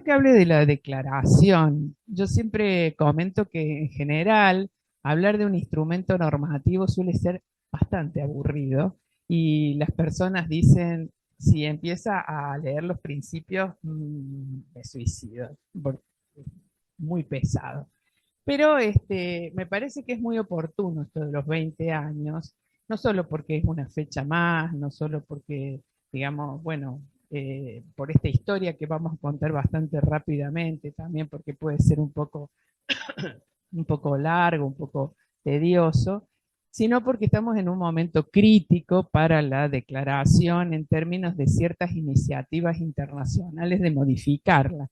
que hable de la declaración. Yo siempre comento que en general hablar de un instrumento normativo suele ser bastante aburrido y las personas dicen, si empieza a leer los principios, me suicido, porque es muy pesado. Pero me parece que es muy oportuno esto de los 20 años, no solo porque es una fecha más, no solo porque, digamos, bueno, por esta historia que vamos a contar bastante rápidamente, también porque puede ser un poco largo, un poco tedioso, sino porque estamos en un momento crítico para la declaración en términos de ciertas iniciativas internacionales de modificarla.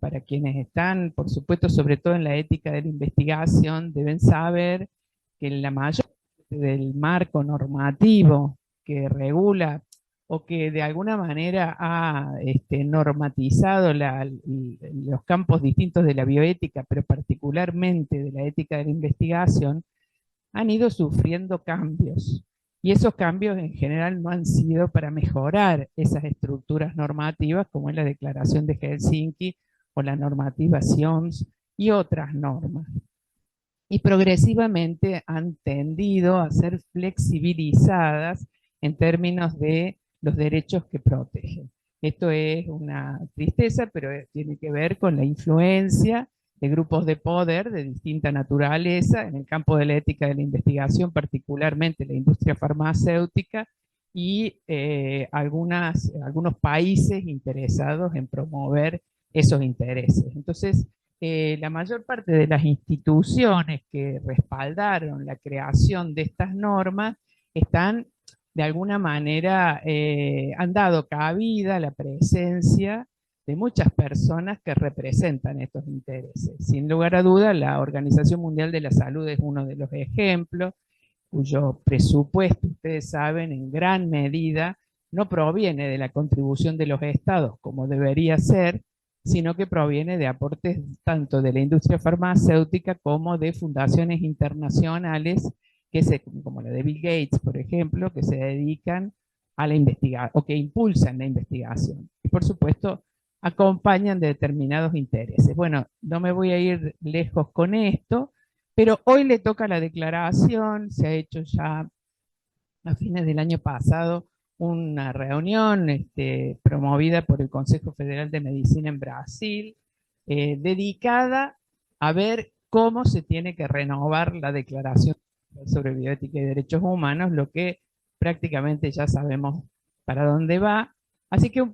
Para quienes están, por supuesto, sobre todo en la ética de la investigación, deben saber que la mayor parte del marco normativo que regula o que de alguna manera ha normatizado los campos distintos de la bioética, pero particularmente de la ética de la investigación, han ido sufriendo cambios. Y esos cambios en general no han sido para mejorar esas estructuras normativas, como es la Declaración de Helsinki o la normativa SIOMS y otras normas. Y progresivamente han tendido a ser flexibilizadas en términos de los derechos que protegen. Esto es una tristeza, pero tiene que ver con la influencia de grupos de poder de distinta naturaleza en el campo de la ética de la investigación, particularmente la industria farmacéutica y algunos países interesados en promover esos intereses. Entonces, la mayor parte de las instituciones que respaldaron la creación de estas normas están de alguna manera, han dado cabida a la presencia de muchas personas que representan estos intereses. Sin lugar a duda, la Organización Mundial de la Salud es uno de los ejemplos, cuyo presupuesto, ustedes saben, en gran medida no proviene de la contribución de los estados como debería ser, sino que proviene de aportes tanto de la industria farmacéutica como de fundaciones internacionales, como la de Bill Gates, por ejemplo, que se dedican a la investigación o que impulsan la investigación. Y por supuesto, acompañan de determinados intereses. Bueno, no me voy a ir lejos con esto, pero hoy le toca la declaración, se ha hecho ya a fines del año pasado una reunión promovida por el Consejo Federal de Medicina en Brasil, dedicada a ver cómo se tiene que renovar la Declaración sobre Bioética y Derechos Humanos, lo que prácticamente ya sabemos para dónde va. Así que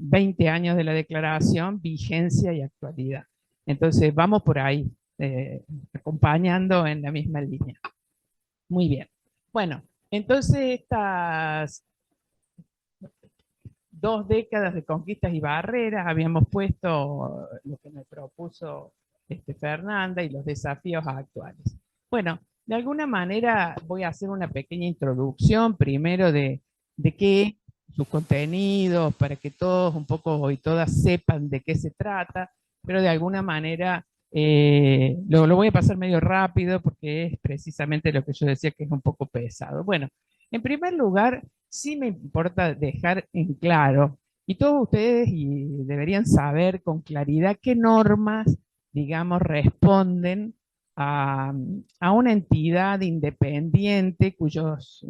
20 años de la declaración, vigencia y actualidad. Entonces, vamos por ahí, acompañando en la misma línea. Muy bien. Bueno, entonces estas 2 décadas de conquistas y barreras, habíamos puesto lo que me propuso Fernanda y los desafíos actuales. Bueno, de alguna manera voy a hacer una pequeña introducción primero de qué sus contenidos, para que todos un poco y todas sepan de qué se trata, pero de alguna manera lo voy a pasar medio rápido porque es precisamente lo que yo decía que es un poco pesado. Bueno, en primer lugar, sí me importa dejar en claro, y todos ustedes deberían saber con claridad qué normas digamos, responden a una entidad independiente cuyos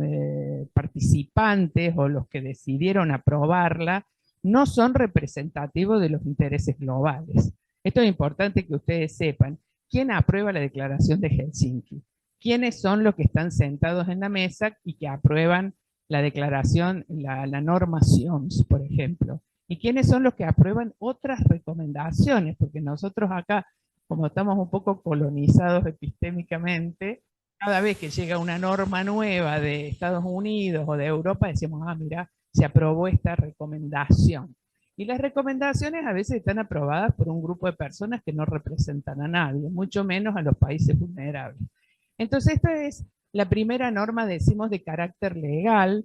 participantes o los que decidieron aprobarla no son representativos de los intereses globales. Esto es importante que ustedes sepan. ¿Quién aprueba la Declaración de Helsinki? ¿Quiénes son los que están sentados en la mesa y que aprueban la declaración, la norma SIOMS, por ejemplo? ¿Y quiénes son los que aprueban otras recomendaciones? Porque nosotros acá, como estamos un poco colonizados epistémicamente, cada vez que llega una norma nueva de Estados Unidos o de Europa, decimos, ah, mira, se aprobó esta recomendación. Y las recomendaciones a veces están aprobadas por un grupo de personas que no representan a nadie, mucho menos a los países vulnerables. Entonces, esta es la primera norma, decimos, de carácter legal,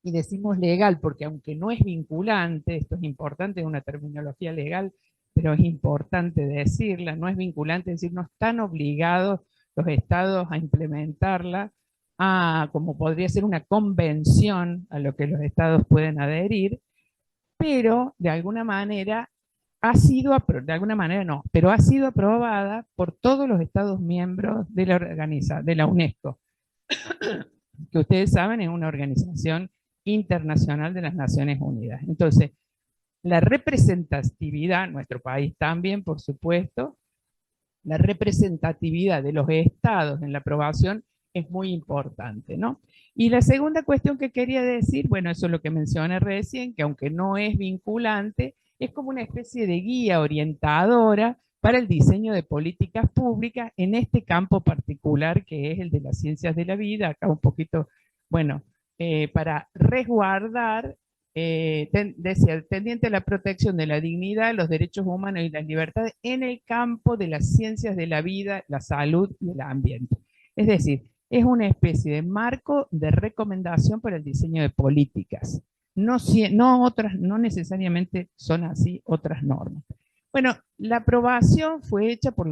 y decimos legal porque aunque no es vinculante, esto es importante, es una terminología legal, pero es importante decirla, no es vinculante, es decir, no están obligados los estados a implementarla, como podría ser una convención a lo que los estados pueden adherir, pero de alguna manera de alguna manera no, pero ha sido aprobada por todos los estados miembros de de la UNESCO, que ustedes saben es una organización internacional de las Naciones Unidas. Entonces, la representatividad, nuestro país también, por supuesto, la representatividad de los estados en la aprobación es muy importante, ¿no? Y la segunda cuestión que quería decir, bueno, eso es lo que mencioné recién, que aunque no es vinculante, es como una especie de guía orientadora para el diseño de políticas públicas en este campo particular que es el de las ciencias de la vida, acá un poquito, bueno, para resguardar, decía, tendiente a la protección de la dignidad, los derechos humanos y las libertades en el campo de las ciencias de la vida, la salud y el ambiente. Es decir, es una especie de marco de recomendación para el diseño de políticas. No, no necesariamente son así otras normas. Bueno, la aprobación fue hecha por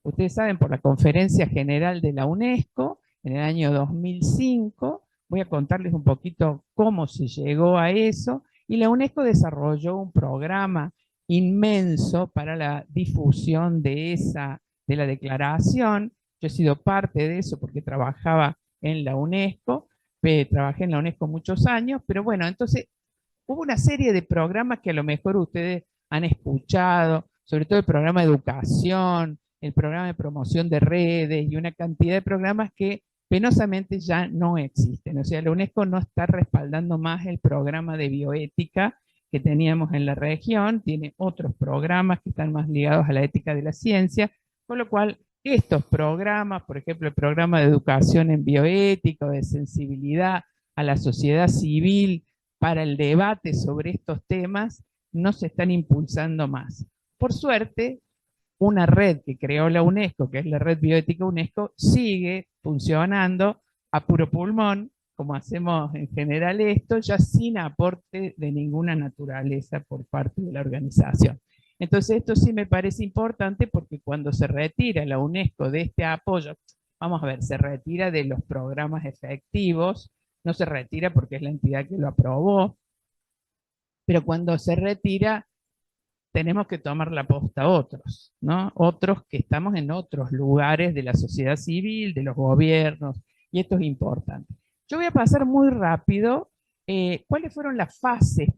ustedes saben, por la Conferencia General de la UNESCO en el año 2005. Voy a contarles un poquito cómo se llegó a eso. Y la UNESCO desarrolló un programa inmenso para la difusión de la declaración. Yo he sido parte de eso porque trabajaba en la UNESCO, trabajé en la UNESCO muchos años, pero bueno, entonces hubo una serie de programas que a lo mejor ustedes han escuchado, sobre todo el programa de educación, el programa de promoción de redes y una cantidad de programas que penosamente ya no existen. O sea, la UNESCO no está respaldando más el programa de bioética que teníamos en la región, tiene otros programas que están más ligados a la ética de la ciencia, con lo cual estos programas, por ejemplo, el programa de educación en bioética, de sensibilidad a la sociedad civil para el debate sobre estos temas, no se están impulsando más. Por suerte, una red que creó la UNESCO, que es la Red Bioética UNESCO, sigue funcionando a puro pulmón, como hacemos en general esto, ya sin aporte de ninguna naturaleza por parte de la organización. Entonces esto sí me parece importante porque cuando se retira la UNESCO de este apoyo, vamos a ver, se retira de los programas efectivos, no se retira porque es la entidad que lo aprobó, pero cuando se retira tenemos que tomar la posta a otros, ¿no? Otros que estamos en otros lugares de la sociedad civil, de los gobiernos, y esto es importante. Yo voy a pasar muy rápido cuáles fueron las fases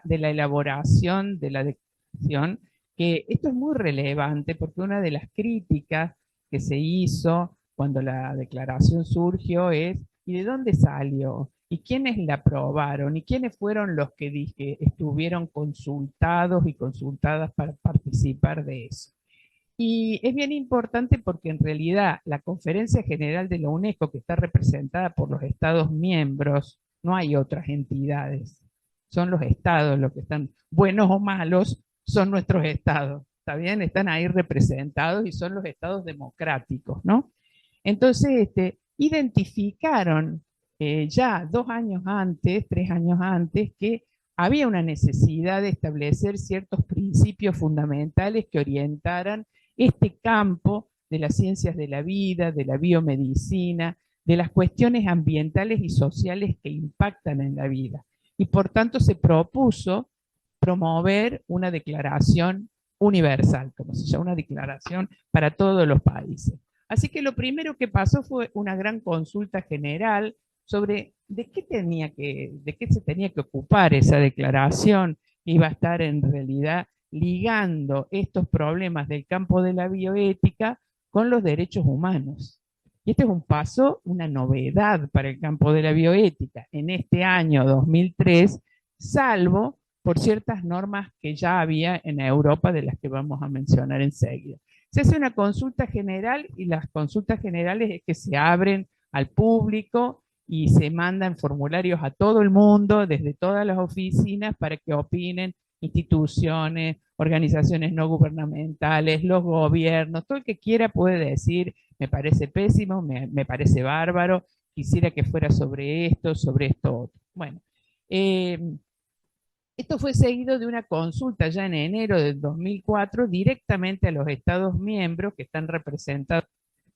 de la elaboración de la declaración, que esto es muy relevante porque una de las críticas que se hizo cuando la declaración surgió es, ¿y de dónde salió? ¿Y quiénes la aprobaron? ¿Y quiénes fueron los que estuvieron consultados y consultadas para participar de eso? Y es bien importante porque en realidad la Conferencia General de la UNESCO, que está representada por los Estados miembros, no hay otras entidades, son los estados los que están, buenos o malos, son nuestros estados, ¿está bien? Están ahí representados y son los estados democráticos, ¿no? Entonces, identificaron ya 2 años antes, 3 años antes, que había una necesidad de establecer ciertos principios fundamentales que orientaran este campo de las ciencias de la vida, de la biomedicina, de las cuestiones ambientales y sociales que impactan en la vida. Y por tanto se propuso promover una declaración universal, como se llama, una declaración para todos los países. Así que lo primero que pasó fue una gran consulta general sobre de qué se tenía que ocupar esa declaración. Iba a estar en realidad ligando estos problemas del campo de la bioética con los derechos humanos. Y este es un paso, una novedad para el campo de la bioética en este año 2003, salvo por ciertas normas que ya había en Europa, de las que vamos a mencionar enseguida. Se hace una consulta general y las consultas generales es que se abren al público y se mandan formularios a todo el mundo, desde todas las oficinas, para que opinen instituciones, organizaciones no gubernamentales, los gobiernos, todo el que quiera puede decir, me parece pésimo, me parece bárbaro, quisiera que fuera sobre esto otro. Bueno, esto fue seguido de una consulta ya en enero del 2004 directamente a los Estados miembros que están representados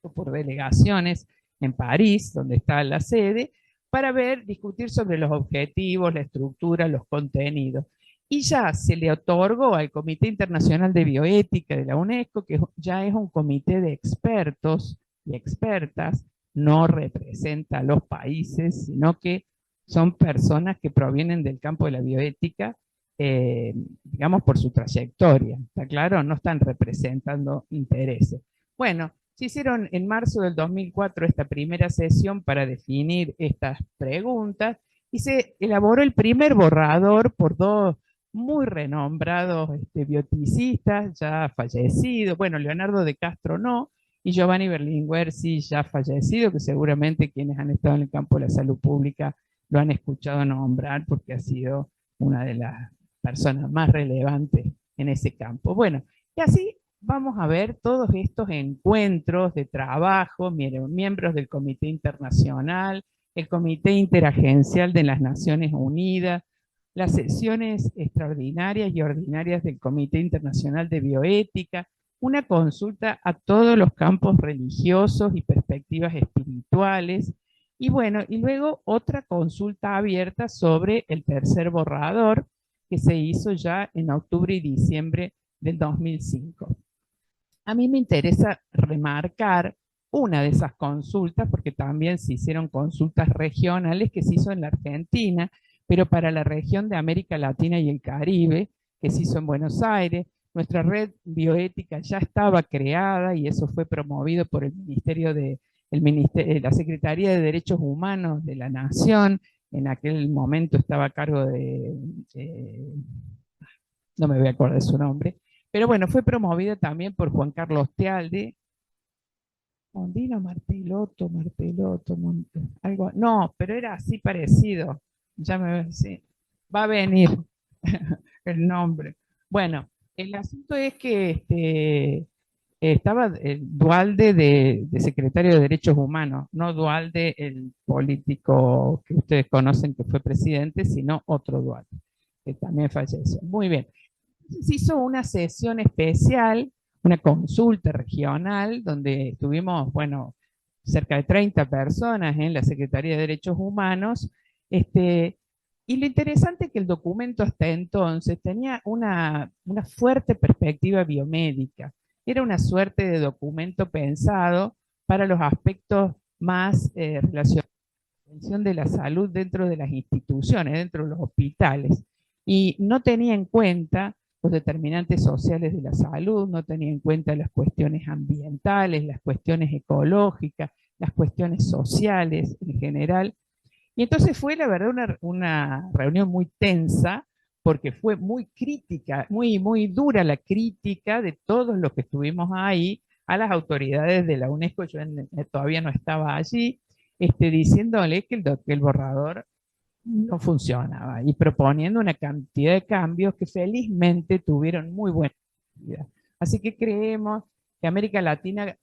por delegaciones en París, donde está la sede, para discutir sobre los objetivos, la estructura, los contenidos. Y ya se le otorgó al Comité Internacional de Bioética de la UNESCO, que ya es un comité de expertos y expertas, no representa a los países, sino que son personas que provienen del campo de la bioética, digamos, por su trayectoria, ¿está claro? No están representando intereses. Bueno, se hicieron en marzo del 2004 esta primera sesión para definir estas preguntas y se elaboró el primer borrador por dos muy renombrados bioticistas ya fallecidos, bueno, Leonardo de Castro no, y Giovanni Berlinguer sí ya fallecido, que seguramente quienes han estado en el campo de la salud pública lo han escuchado nombrar porque ha sido una de las personas más relevantes en ese campo. Bueno, y así vamos a ver todos estos encuentros de trabajo, miembros del Comité Internacional, el Comité Interagencial de las Naciones Unidas, las sesiones extraordinarias y ordinarias del Comité Internacional de Bioética, una consulta a todos los campos religiosos y perspectivas espirituales, y bueno, y luego otra consulta abierta sobre el tercer borrador que se hizo ya en octubre y diciembre del 2005. A mí me interesa remarcar una de esas consultas, porque también se hicieron consultas regionales que se hizo en la Argentina, pero para la región de América Latina y el Caribe, que se hizo en Buenos Aires. Nuestra red bioética ya estaba creada y eso fue promovido por el Ministerio de la Secretaría de Derechos Humanos de la Nación. En aquel momento estaba a cargo no me voy a acordar de su nombre, pero bueno, fue promovida también por Juan Carlos Tealde, Mondino Martelotto, algo, no, pero era así parecido, ya me sí, va a venir el nombre. Bueno, el asunto es que estaba Dualde de secretario de Derechos Humanos, no Dualde el político que ustedes conocen que fue presidente, sino otro Dualde, que también falleció. Muy bien. Se hizo una sesión especial, una consulta regional, donde estuvimos, bueno, cerca de 30 personas en la Secretaría de Derechos Humanos, y lo interesante es que el documento hasta entonces tenía una fuerte perspectiva biomédica. Era una suerte de documento pensado para los aspectos más relacionados con la atención de la salud dentro de las instituciones, dentro de los hospitales. Y no tenía en cuenta los determinantes sociales de la salud, no tenía en cuenta las cuestiones ambientales, las cuestiones ecológicas, las cuestiones sociales en general. Y entonces fue, la verdad, una reunión muy tensa, porque fue muy crítica, muy dura la crítica de todos los que estuvimos ahí a las autoridades de la UNESCO. Yo todavía no estaba allí, diciéndole que el borrador no funcionaba y proponiendo una cantidad de cambios que felizmente tuvieron muy buena acogida. Así que creemos que América Latina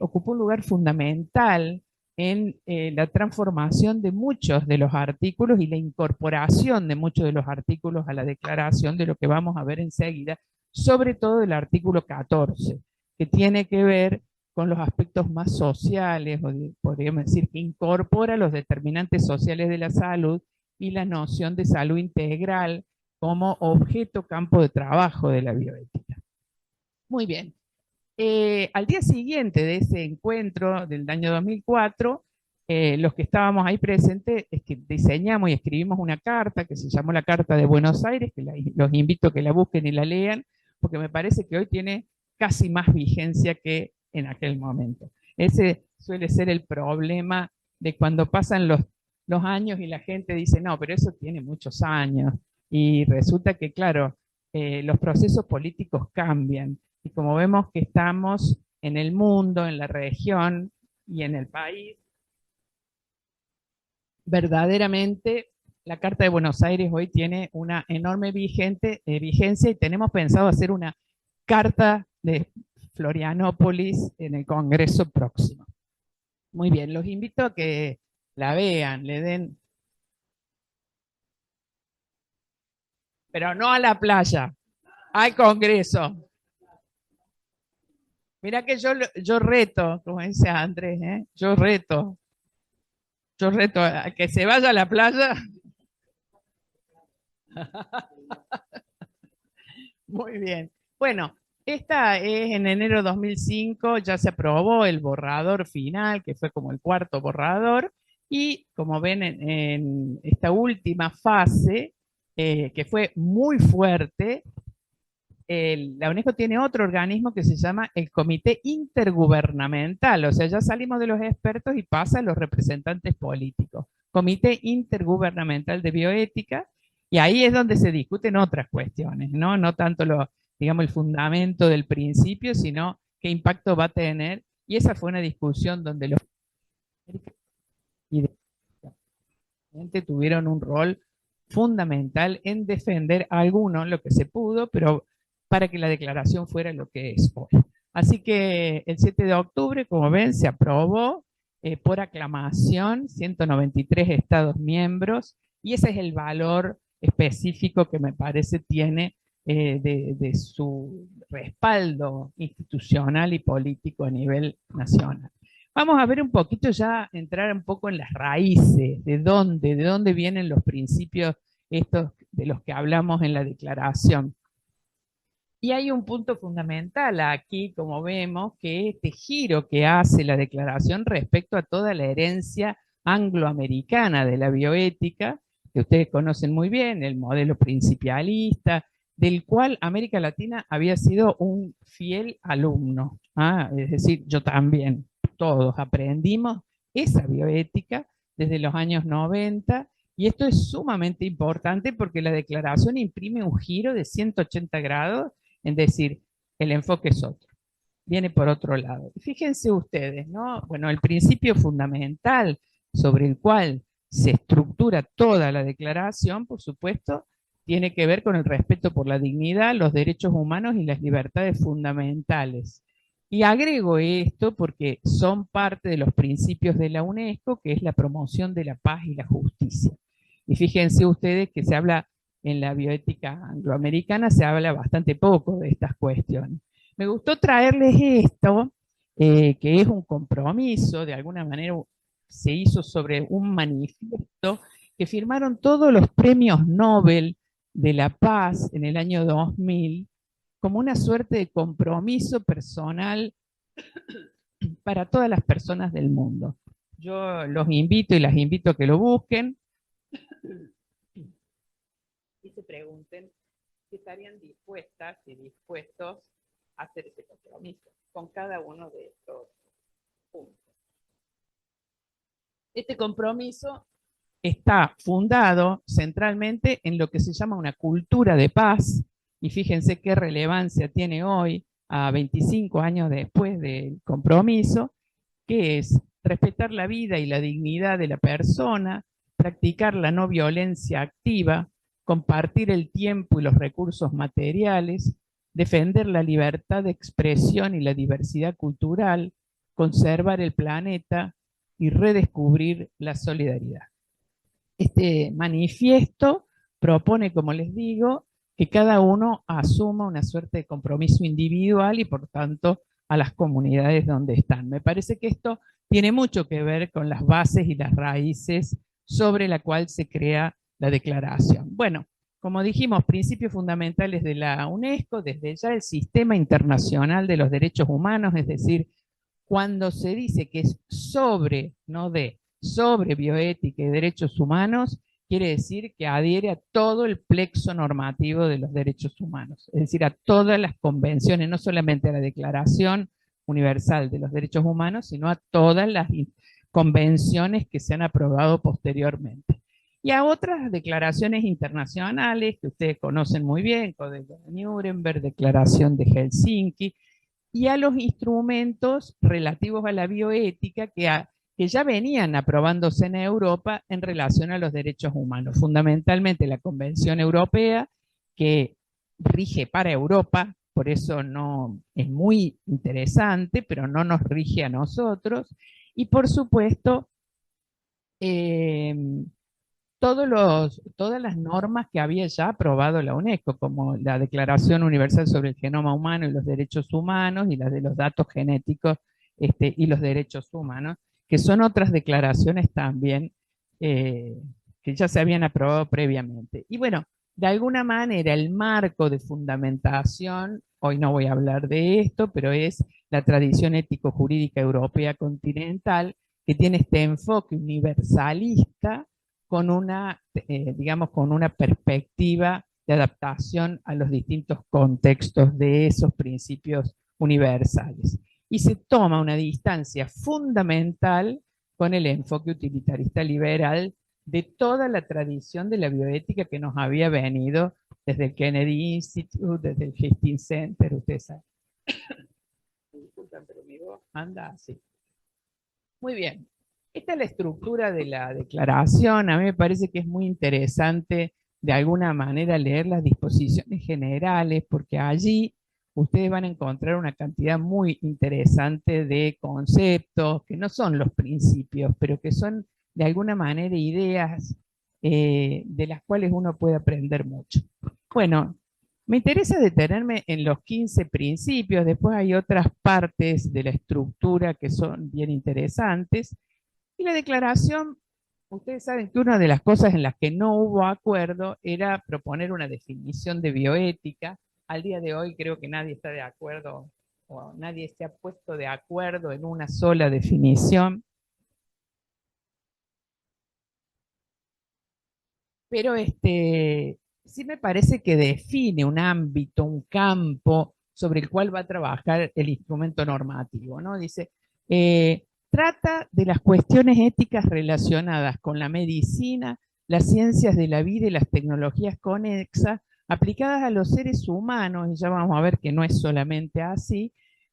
ocupó un lugar fundamental en la transformación de muchos de los artículos y la incorporación de muchos de los artículos a la declaración, de lo que vamos a ver enseguida, sobre todo el artículo 14, que tiene que ver con los aspectos más sociales, o podríamos decir que incorpora los determinantes sociales de la salud y la noción de salud integral como objeto campo de trabajo de la bioética. Muy bien. Al día siguiente de ese encuentro del año 2004, los que estábamos ahí presentes es que diseñamos y escribimos una carta que se llamó la Carta de Buenos Aires, que los invito a que la busquen y la lean, porque me parece que hoy tiene casi más vigencia que en aquel momento. Ese suele ser el problema de cuando pasan los años y la gente dice, no, pero eso tiene muchos años. Y resulta que, claro, los procesos políticos cambian. Y como vemos que estamos en el mundo, en la región y en el país, verdaderamente la Carta de Buenos Aires hoy tiene una enorme vigencia y tenemos pensado hacer una Carta de Florianópolis en el Congreso próximo. Muy bien, los invito a que la vean, le den, pero no a la playa, al Congreso. Mira que yo reto, como dice Andrés, ¿eh? Yo reto a que se vaya a la playa. Muy bien. Bueno, esta es en enero de 2005, ya se aprobó el borrador final, que fue como el cuarto borrador, y como ven en esta última fase, que fue muy fuerte, la UNESCO tiene otro organismo que se llama el Comité Intergubernamental, o sea, ya salimos de los expertos y pasa a los representantes políticos. Comité Intergubernamental de Bioética, y ahí es donde se discuten otras cuestiones, ¿no? No tanto digamos, el fundamento del principio, sino qué impacto va a tener, y esa fue una discusión donde los tuvieron un rol fundamental en defender a algunos lo que se pudo, pero para que la declaración fuera lo que es hoy. Así que el 7 de octubre, como ven, se aprobó por aclamación 193 Estados miembros y ese es el valor específico que me parece tiene de su respaldo institucional y político a nivel nacional. Vamos a ver un poquito ya, entrar un poco en las raíces, de dónde vienen los principios estos de los que hablamos en la declaración. Y hay un punto fundamental aquí, como vemos, que es este giro que hace la declaración respecto a toda la herencia angloamericana de la bioética, que ustedes conocen muy bien, el modelo principialista, del cual América Latina había sido un fiel alumno. Es decir, yo también, todos aprendimos esa bioética desde los años 90 y esto es sumamente importante porque la declaración imprime un giro de 180 grados en decir, el enfoque es otro, viene por otro lado. Fíjense ustedes, ¿no? Bueno, el principio fundamental sobre el cual se estructura toda la declaración, por supuesto, tiene que ver con el respeto por la dignidad, los derechos humanos y las libertades fundamentales. Y agrego esto porque son parte de los principios de la UNESCO, que es la promoción de la paz y la justicia. Y fíjense ustedes que se habla en la bioética angloamericana, se habla bastante poco de estas cuestiones. Me gustó traerles esto, que es un compromiso, de alguna manera se hizo sobre un manifiesto que firmaron todos los premios Nobel de la Paz en el año 2000, como una suerte de compromiso personal para todas las personas del mundo. Yo los invito y las invito a que lo busquen y se pregunten si estarían dispuestas y dispuestos a hacer ese compromiso con cada uno de estos puntos. Este compromiso está fundado centralmente en lo que se llama una cultura de paz, y fíjense qué relevancia tiene hoy, a 25 años después del compromiso, que es respetar la vida y la dignidad de la persona, practicar la no violencia activa, compartir el tiempo y los recursos materiales, defender la libertad de expresión y la diversidad cultural, conservar el planeta y redescubrir la solidaridad. Este manifiesto propone, como les digo, que cada uno asuma una suerte de compromiso individual y por tanto a las comunidades donde están. Me parece que esto tiene mucho que ver con las bases y las raíces sobre la cual se crea la declaración. Bueno, como dijimos, principios fundamentales de la UNESCO, desde ya el sistema internacional de los derechos humanos, es decir, cuando se dice que es sobre, no de, sobre bioética y derechos humanos, quiere decir que adhiere a todo el plexo normativo de los derechos humanos, es decir, a todas las convenciones, no solamente a la Declaración Universal de los Derechos Humanos, sino a todas las convenciones que se han aprobado posteriormente. Y a otras declaraciones internacionales que ustedes conocen muy bien, Código de Nuremberg, Declaración de Helsinki, y a los instrumentos relativos a la bioética que ya venían aprobándose en Europa en relación a los derechos humanos. Fundamentalmente la Convención Europea, que rige para Europa, por eso no es muy interesante, pero no nos rige a nosotros. Y por supuesto, eh, todas las normas que había ya aprobado la UNESCO, como la Declaración Universal sobre el Genoma Humano y los Derechos Humanos, y las de los datos genéticos y los derechos humanos, que son otras declaraciones también eh, que ya se habían aprobado previamente. Y bueno, de alguna manera el marco de fundamentación, hoy no voy a hablar de esto, pero es la tradición ético-jurídica europea continental, que tiene este enfoque universalista con una, digamos, con una perspectiva de adaptación a los distintos contextos de esos principios universales. Y se toma una distancia fundamental con el enfoque utilitarista liberal de toda la tradición de la bioética que nos había venido desde el Kennedy Institute, desde el Hastings Center, ustedes saben. Disculpen, pero mi voz anda así. Muy bien. Esta es la estructura de la declaración. A mí me parece que es muy interesante de alguna manera leer las disposiciones generales, porque allí ustedes van a encontrar una cantidad muy interesante de conceptos que no son los principios, pero que son de alguna manera ideas de las cuales uno puede aprender mucho. Bueno, me interesa detenerme en los 15 principios, después hay otras partes de la estructura que son bien interesantes. Y la declaración, ustedes saben que una de las cosas en las que no hubo acuerdo era proponer una definición de bioética. Al día de hoy creo que nadie está de acuerdo o nadie se ha puesto de acuerdo en una sola definición. Pero sí me parece que define un ámbito, un campo sobre el cual va a trabajar el instrumento normativo, ¿no? Dice, trata de las cuestiones éticas relacionadas con la medicina, las ciencias de la vida y las tecnologías conexas aplicadas a los seres humanos, y ya vamos a ver que no es solamente así,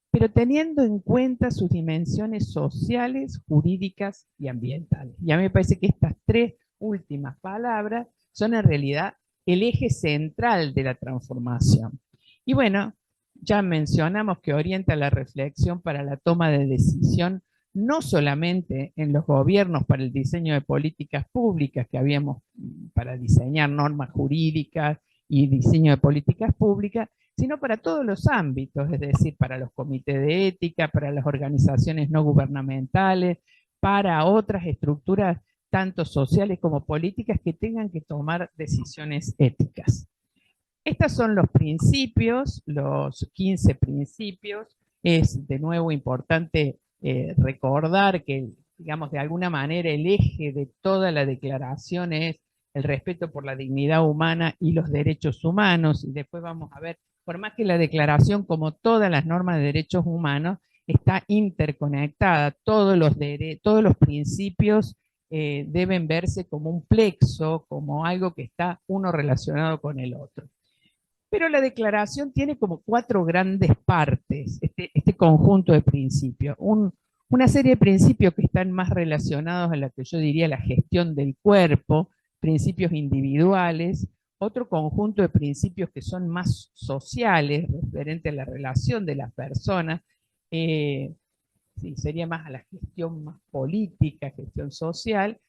pero teniendo en cuenta sus dimensiones sociales, jurídicas y ambientales. Y a mí me parece que estas tres últimas palabras son en realidad el eje central de la transformación. Y bueno, ya mencionamos que orienta la reflexión para la toma de decisión, no solamente en los gobiernos para el diseño de políticas públicas que habíamos para diseñar normas jurídicas y diseño de políticas públicas, sino para todos los ámbitos, es decir, para los comités de ética, para las organizaciones no gubernamentales, para otras estructuras tanto sociales como políticas que tengan que tomar decisiones éticas. Estos son los principios, los 15 principios. Es de nuevo importante recordar que, digamos, de alguna manera el eje de toda la declaración es el respeto por la dignidad humana y los derechos humanos. Y después vamos a ver, por más que la declaración, como todas las normas de derechos humanos, está interconectada, todos los principios deben verse como un plexo, como algo que está uno relacionado con el otro. Pero la declaración tiene como cuatro grandes partes, este conjunto de principios. Una serie de principios que están más relacionados a la que yo diría la gestión del cuerpo, principios individuales, otro conjunto de principios que son más sociales, referente a la relación de las personas, sí, sería más a la gestión más política, gestión social,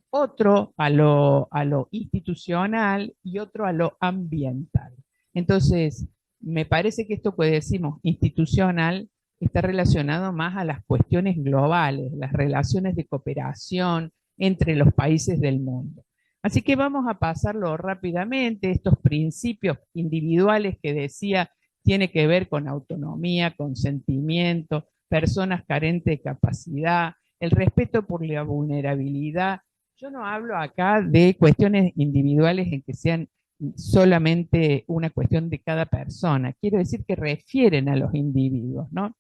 otro a lo institucional y otro a lo ambiental. Entonces, me parece que esto que decimos institucional está relacionado más a las cuestiones globales, las relaciones de cooperación entre los países del mundo. Así que vamos a pasarlo rápidamente, estos principios individuales que decía tiene que ver con autonomía, consentimiento, personas carentes de capacidad, el respeto por la vulnerabilidad. Yo no hablo acá de cuestiones individuales en que sean solamente una cuestión de cada persona. Quiero decir que refieren a los individuos, ¿no?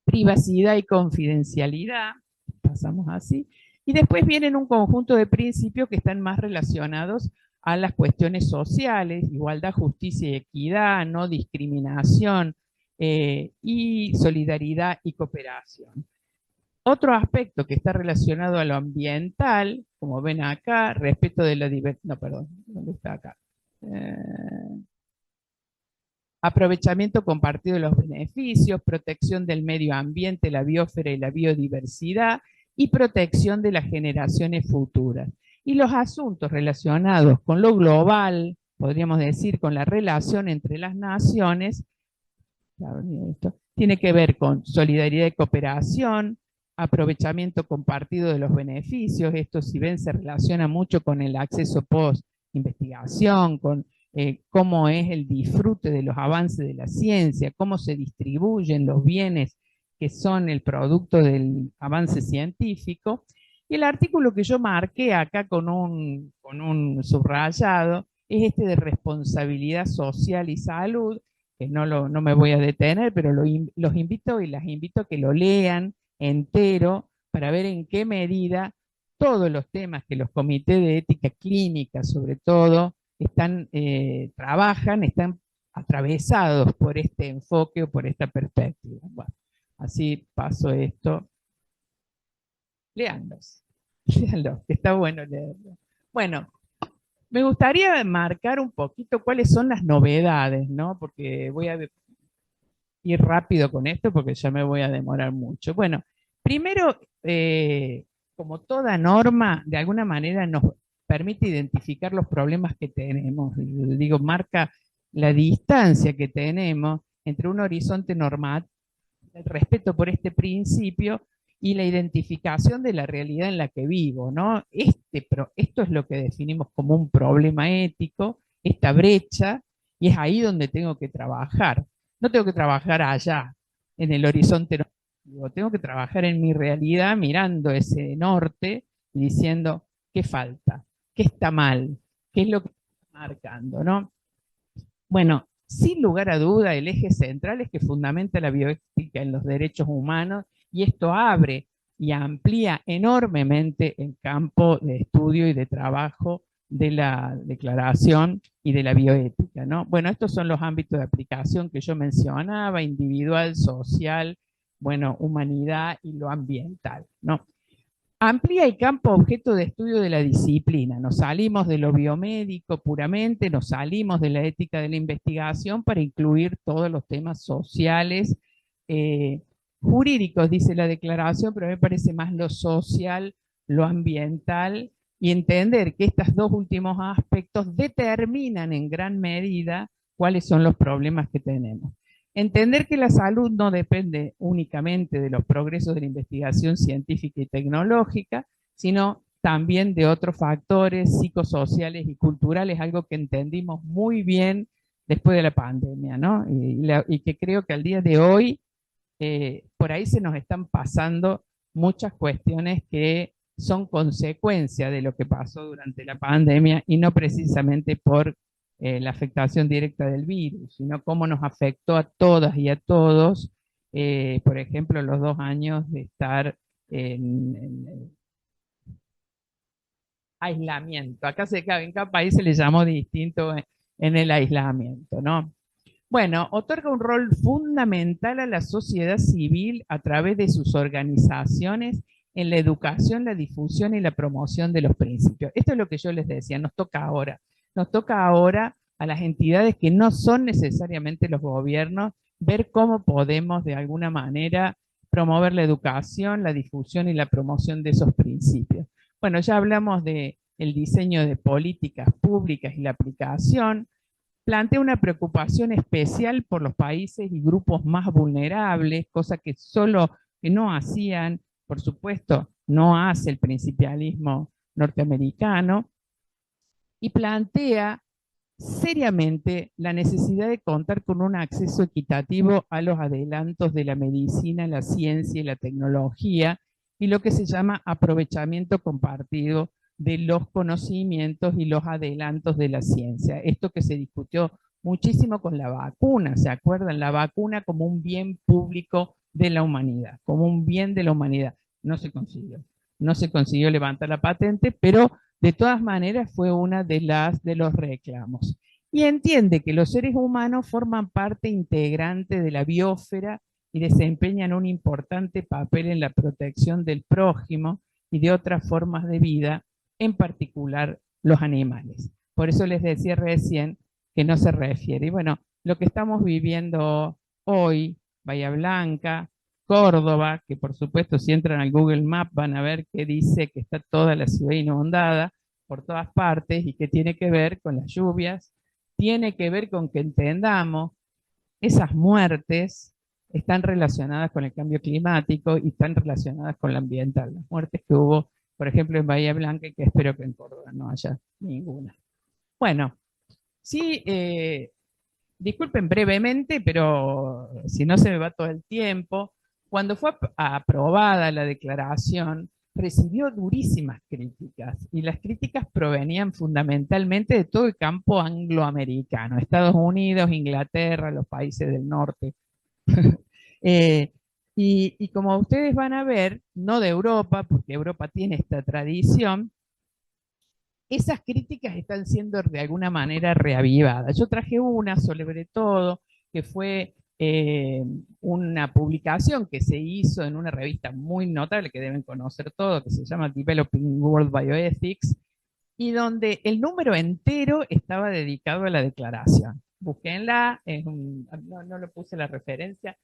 Privacidad y confidencialidad, pasamos así. Y después vienen un conjunto de principios que están más relacionados a las cuestiones sociales, igualdad, justicia y equidad, no discriminación, y solidaridad y cooperación. Otro aspecto que está relacionado a lo ambiental, como ven acá, respeto de la diversidad, no, perdón, ¿dónde está acá? Eh, Aprovechamiento compartido de los beneficios, protección del medio ambiente, la biosfera y la biodiversidad, y protección de las generaciones futuras. Y los asuntos relacionados con lo global, podríamos decir, con la relación entre las naciones, tiene que ver con solidaridad y cooperación, aprovechamiento compartido de los beneficios. Esto, si ven, se relaciona mucho con el acceso post-investigación, con cómo es el disfrute de los avances de la ciencia, cómo se distribuyen los bienes que son el producto del avance científico. Y el artículo que yo marqué acá con un subrayado es este de responsabilidad social y salud, que no me voy a detener, pero los invito y las invito a que lo lean entero para ver en qué medida todos los temas que los comités de ética clínica, sobre todo, trabajan, están atravesados por este enfoque o por esta perspectiva. Bueno, así paso esto. Leanlos, leanlos, que está bueno leerlo. Bueno, me gustaría marcar un poquito cuáles son las novedades, ¿no? Porque voy a ir rápido con esto porque ya me voy a demorar mucho. Bueno, primero, como toda norma, de alguna manera nos permite identificar los problemas que tenemos. Digo, marca la distancia que tenemos entre un horizonte normal, el respeto por este principio y la identificación de la realidad en la que vivo, ¿no? Esto es lo que definimos como un problema ético, esta brecha, y es ahí donde tengo que trabajar. No tengo que trabajar allá, en el horizonte normativo, tengo que trabajar en mi realidad mirando ese norte y diciendo qué falta, qué está mal, qué es lo que está marcando, ¿no? Bueno, sin lugar a duda, el eje central es que fundamenta la bioética en los derechos humanos y esto abre y amplía enormemente el campo de estudio y de trabajo de la declaración y de la bioética, ¿no? Bueno, estos son los ámbitos de aplicación que yo mencionaba: individual, social, bueno, humanidad y lo ambiental, ¿no? Amplía el campo objeto de estudio de la disciplina. Nos salimos de lo biomédico puramente, nos salimos de la ética de la investigación para incluir todos los temas sociales, eh, jurídicos, dice la declaración, pero me parece más lo social, lo ambiental, y entender que estos dos últimos aspectos determinan en gran medida cuáles son los problemas que tenemos. Entender que la salud no depende únicamente de los progresos de la investigación científica y tecnológica, sino también de otros factores psicosociales y culturales, algo que entendimos muy bien después de la pandemia, ¿no? Y que creo que al día de hoy por ahí se nos están pasando muchas cuestiones que son consecuencia de lo que pasó durante la pandemia y no precisamente por la afectación directa del virus, sino cómo nos afectó a todas y a todos, por ejemplo, los 2 años de estar en aislamiento. En cada país se le llamó distinto en el aislamiento, ¿no? Bueno, otorga un rol fundamental a la sociedad civil a través de sus organizaciones en la educación, la difusión y la promoción de los principios. Esto es lo que yo les decía, nos toca ahora. Nos toca ahora a las entidades que no son necesariamente los gobiernos, ver cómo podemos de alguna manera promover la educación, la difusión y la promoción de esos principios. Bueno, ya hablamos del diseño de políticas públicas y la aplicación. Plantea una preocupación especial por los países y grupos más vulnerables, cosa que no hacían, por supuesto, no hace el principialismo norteamericano, y plantea seriamente la necesidad de contar con un acceso equitativo a los adelantos de la medicina, la ciencia y la tecnología, y lo que se llama aprovechamiento compartido de los conocimientos y los adelantos de la ciencia. Esto que se discutió muchísimo con la vacuna, ¿se acuerdan? La vacuna como un bien público de la humanidad, como un bien de la humanidad. No se consiguió. No se consiguió levantar la patente, pero de todas maneras fue una de los reclamos. Y entiende que los seres humanos forman parte integrante de la biosfera y desempeñan un importante papel en la protección del prójimo y de otras formas de vida, en particular los animales. Por eso les decía recién que no se refiere. Y bueno, lo que estamos viviendo hoy, Bahía Blanca, Córdoba, que por supuesto si entran al Google Maps van a ver que dice que está toda la ciudad inundada por todas partes y que tiene que ver con las lluvias, tiene que ver con que entendamos esas muertes están relacionadas con el cambio climático y están relacionadas con la ambiental. Las muertes que hubo, por ejemplo, en Bahía Blanca y que espero que en Córdoba no haya ninguna. Bueno, sí, disculpen brevemente, pero si no se me va todo el tiempo. Cuando fue aprobada la declaración, recibió durísimas críticas y las críticas provenían fundamentalmente de todo el campo angloamericano, Estados Unidos, Inglaterra, los países del norte. Eh, y como ustedes van a ver, no de Europa, porque Europa tiene esta tradición, esas críticas están siendo de alguna manera reavivadas. Yo traje una sobre todo, que fue una publicación que se hizo en una revista muy notable que deben conocer todos, que se llama Developing World Bioethics, y donde el número entero estaba dedicado a la declaración. Búsquenla, no lo puse la referencia,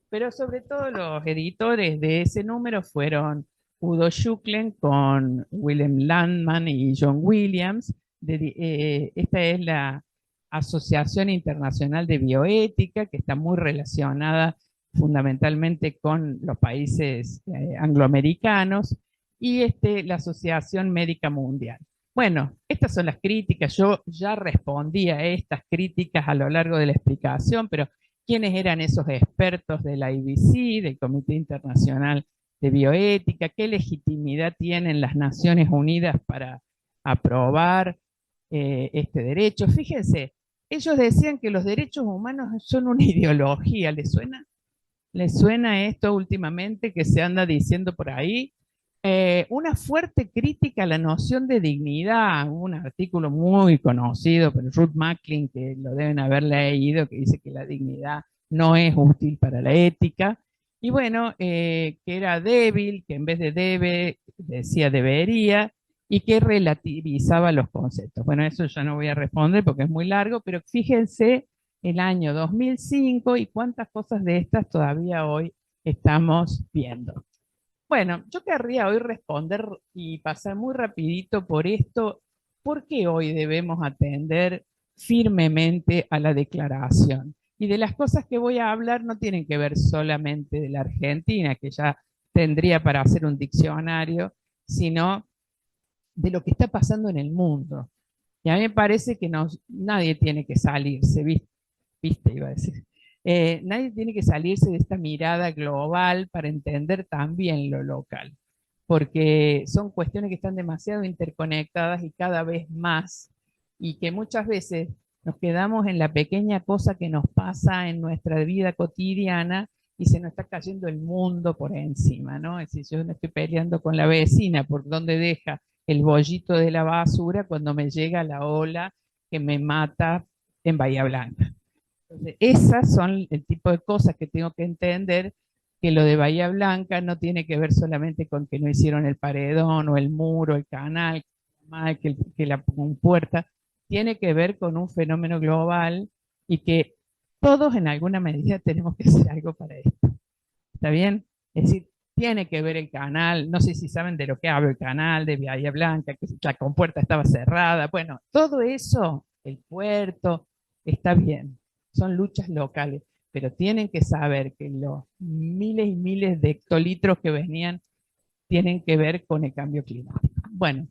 pero sobre todo los editores de ese número fueron Udo Schuklen con William Landman y John Williams. Esta es la Asociación Internacional de Bioética, que está muy relacionada fundamentalmente con los países angloamericanos, y la Asociación Médica Mundial. Bueno, estas son las críticas. Yo ya respondí a estas críticas a lo largo de la explicación, pero ¿quiénes eran esos expertos de la IBC, del Comité Internacional de Bioética? ¿Qué legitimidad tienen las Naciones Unidas para aprobar este derecho? Fíjense, ellos decían que los derechos humanos son una ideología. ¿Les suena? ¿Les suena esto últimamente que se anda diciendo por ahí? Una fuerte crítica a la noción de dignidad, un artículo muy conocido por Ruth Macklin, que lo deben haber leído, que dice que la dignidad no es útil para la ética, y bueno, que era débil, que en vez de debe decía debería, y que relativizaba los conceptos. Bueno, eso ya no voy a responder porque es muy largo, pero fíjense el año 2005 y cuántas cosas de estas todavía hoy estamos viendo. Bueno, yo querría hoy responder y pasar muy rapidito por esto. ¿Por qué hoy debemos atender firmemente a la declaración? Y de las cosas que voy a hablar no tienen que ver solamente de la Argentina, que ya tendría para hacer un diccionario, sino de lo que está pasando en el mundo. Y a mí me parece que nadie tiene que salirse, ¿viste? Iba a decir. Nadie tiene que salirse de esta mirada global para entender también lo local, porque son cuestiones que están demasiado interconectadas y cada vez más, y que muchas veces nos quedamos en la pequeña cosa que nos pasa en nuestra vida cotidiana y se nos está cayendo el mundo por encima, ¿no? Es decir, yo no estoy peleando con la vecina por donde deja el bollito de la basura cuando me llega la ola que me mata en Bahía Blanca. Entonces, esas son el tipo de cosas que tengo que entender, que lo de Bahía Blanca no tiene que ver solamente con que no hicieron el paredón o el muro, el canal, que la puerta, tiene que ver con un fenómeno global y que todos en alguna medida tenemos que hacer algo para esto. ¿Está bien? Es decir, tiene que ver el canal, no sé si saben de lo que hablo, el canal de Bahía Blanca, que la compuerta estaba cerrada, bueno, todo eso, el puerto, está bien, son luchas locales, pero tienen que saber que los miles y miles de hectolitros que venían tienen que ver con el cambio climático. Bueno,